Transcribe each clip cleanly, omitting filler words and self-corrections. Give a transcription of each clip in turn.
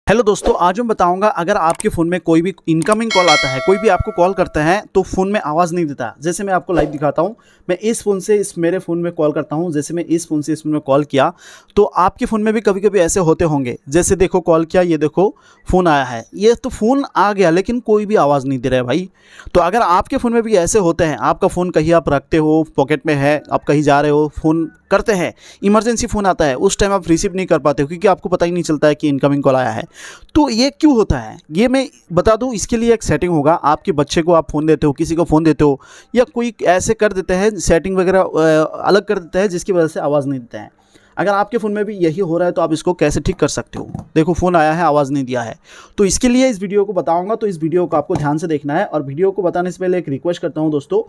Hello दोस्तों, आज मैं बताऊंगा अगर आपके फ़ोन में कोई भी इनकमिंग कॉल आता है, कोई भी आपको कॉल करता है तो फ़ोन में आवाज़ नहीं देता। जैसे मैं आपको लाइव दिखाता हूं, मैं इस फ़ोन से मेरे फ़ोन में कॉल करता हूं। जैसे मैं इस फ़ोन से इस फ़ोन में कॉल किया तो आपके फ़ोन में भी कभी कभी ऐसे होते होंगे। जैसे देखो कॉल किया, ये देखो फ़ोन आया है, ये तो फ़ोन आ गया लेकिन कोई भी आवाज़ नहीं दे रहा है भाई। तो अगर आपके फ़ोन में भी ऐसे होते हैं, आपका फ़ोन कहीं आप रखते हो, पॉकेट में है, आप कहीं जा रहे हो, फ़ोन करते हैं, इमरजेंसी फ़ोन आता है, उस टाइम आप रिसीव नहीं कर पाते हो क्योंकि आपको पता ही नहीं चलता है कि इनकमिंग कॉल आया है। तो ये क्यों होता है ये मैं बता दूं। इसके लिए एक सेटिंग होगा। आपके बच्चे को आप फ़ोन देते हो, किसी को फ़ोन देते हो, या कोई ऐसे कर देते हैं सेटिंग वगैरह अलग कर देते हैं जिसकी वजह से आवाज़ नहीं देते हैं। अगर आपके फ़ोन में भी यही हो रहा है तो आप इसको कैसे ठीक कर सकते हो। देखो फ़ोन आया है, आवाज़ नहीं दिया है, तो इसके लिए इस वीडियो को बताऊंगा। तो इस वीडियो को आपको ध्यान से देखना है। और वीडियो को बताने से पहले एक रिक्वेस्ट करता हूं दोस्तों,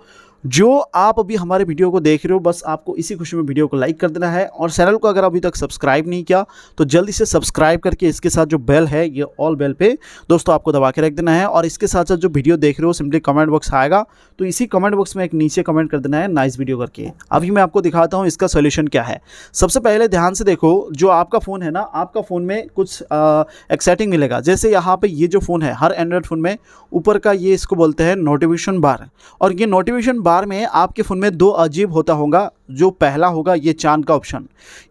जो आप अभी हमारे वीडियो को देख रहे हो, बस आपको इसी खुशी में वीडियो को लाइक कर देना है। और चैनल को अगर अभी तक सब्सक्राइब नहीं किया तो जल्दी से सब्सक्राइब करके इसके साथ जो बेल है, ये ऑल बेल पे दोस्तों आपको दबा के रख देना है। और इसके साथ साथ जो वीडियो देख रहे हो, सिंपली कमेंट बॉक्स आएगा, तो इसी कमेंट बॉक्स में एक नीचे कमेंट कर देना है नाइस वीडियो करके। अभी मैं आपको दिखाता हूँ इसका सोल्यूशन क्या है। सबसे पहले ध्यान से देखो, जो आपका फ़ोन है ना, आपका फ़ोन में कुछ एक सेटिंग मिलेगा। जैसे यहाँ पे ये जो फ़ोन है, हर एंड्रॉयड फ़ोन में ऊपर का ये इसको बोलते हैं नोटिफिकेशन बार। और ये नोटिफिकेशन बार में आपके फ़ोन में दो अजीब होता होगा। जो पहला होगा ये चांद का ऑप्शन।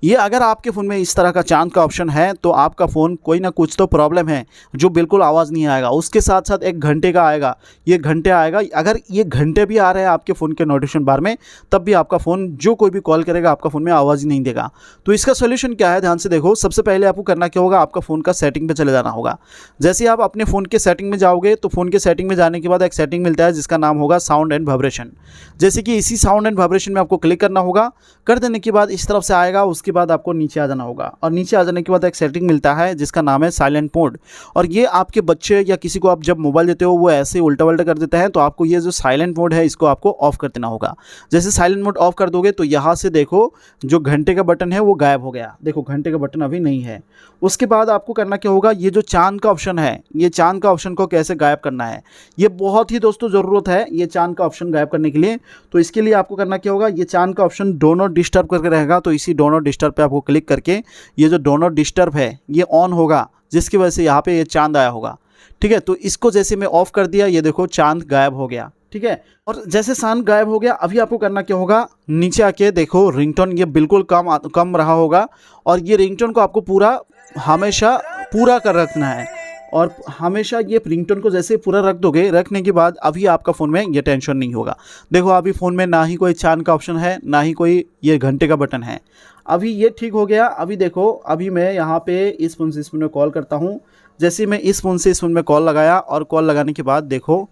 ये अगर आपके फ़ोन में इस तरह का चांद का ऑप्शन है तो आपका फ़ोन कोई ना कुछ तो प्रॉब्लम है, जो बिल्कुल आवाज़ नहीं आएगा। उसके साथ साथ एक घंटे का आएगा, ये घंटे आएगा। अगर ये घंटे भी आ रहे हैं आपके फ़ोन के नोटिफिकेशन बार में, तब भी आपका फ़ोन, जो कोई भी कॉल करेगा, आपका फ़ोन में आवाज़ ही नहीं देगा। तो इसका सोल्यूशन क्या है, ध्यान से देखो। सबसे पहले आपको करना क्या होगा, आपका फ़ोन का सेटिंग पे चले जाना होगा। जैसे आप अपने फ़ोन के सेटिंग में जाओगे तो फ़ोन के सेटिंग में जाने के बाद एक सेटिंग मिलता है जिसका नाम होगा साउंड एंड वाइब्रेशन। जैसे कि इसी साउंड एंड वाइब्रेशन में आपको क्लिक करना होगा। कर देने के बाद इस तरफ से आएगा, उसके बाद आपको नीचे आ जाना होगा। और नीचे आ जाने के बाद एक सेटिंग मिलता है जिसका नाम है साइलेंट मोड। और ये आपके बच्चे या किसी को आप जब मोबाइल देते हो वो ऐसे उल्टा वल्टा कर देते हैं, तो आपको ये जो साइलेंट मोड है इसको आपको ऑफ कर देना होगा। जैसे साइलेंट मोड ऑफ कर दोगे तो यहाँ से देखो जो घंटे का बटन है वो गायब हो गया। देखो घंटे का बटन अभी नहीं है। उसके बाद आपको करना क्या होगा, ये जो चांद का ऑप्शन है, ये चांद का ऑप्शन को कैसे गायब करना है, ये बहुत ही दोस्तों ज़रूरत है ये चांद का ऑप्शन गायब करने के लिए। तो इसके लिए आपको करना क्या होगा, ये चांद का ऑप्शन डो नॉट डिस्टर्ब करके रहेगा, तो इसी डो नॉट डिस्टर्ब पे आपको क्लिक करके ये जो डो नॉट डिस्टर्ब है ये ऑन होगा, जिसकी वजह से यहाँ पे ये चांद आया होगा। ठीक है, तो इसको जैसे मैं ऑफ कर दिया, ये देखो चांद गायब हो गया। ठीक है, और जैसे चांद गायब हो गया, अभी आपको करना क्या होगा, नीचे आके देखो रिंगटोन ये बिल्कुल कम रहा होगा। और ये रिंगटोन को आपको पूरा हमेशा पूरा कर रखना है। और हमेशा ये रिंगटोन को जैसे पूरा रख दोगे, रखने के बाद अभी आपका फ़ोन में ये टेंशन नहीं होगा। देखो अभी फ़ोन में ना ही कोई चांद का ऑप्शन है, ना ही कोई ये घंटे का बटन है। अभी ये ठीक हो गया। अभी देखो, अभी मैं यहाँ पे इस फ़ोन से इस फ़ोन में कॉल करता हूँ। जैसे मैं इस फ़ोन से इस फ़ोन में कॉल लगाया, और कॉल लगाने के बाद देखो,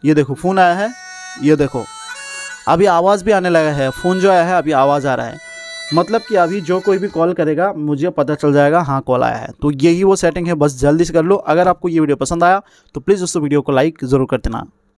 ये देखो फ़ोन आया है, ये देखो अभी आवाज़ भी आने लगा है। फ़ोन जो आया है अभी आवाज़ आ रहा है, मतलब कि अभी जो कोई भी कॉल करेगा मुझे पता चल जाएगा हाँ कॉल आया है। तो यही वो सेटिंग है, बस जल्दी से कर लो। अगर आपको ये वीडियो पसंद आया तो प्लीज़ दोस्तों वीडियो को लाइक ज़रूर कर देना।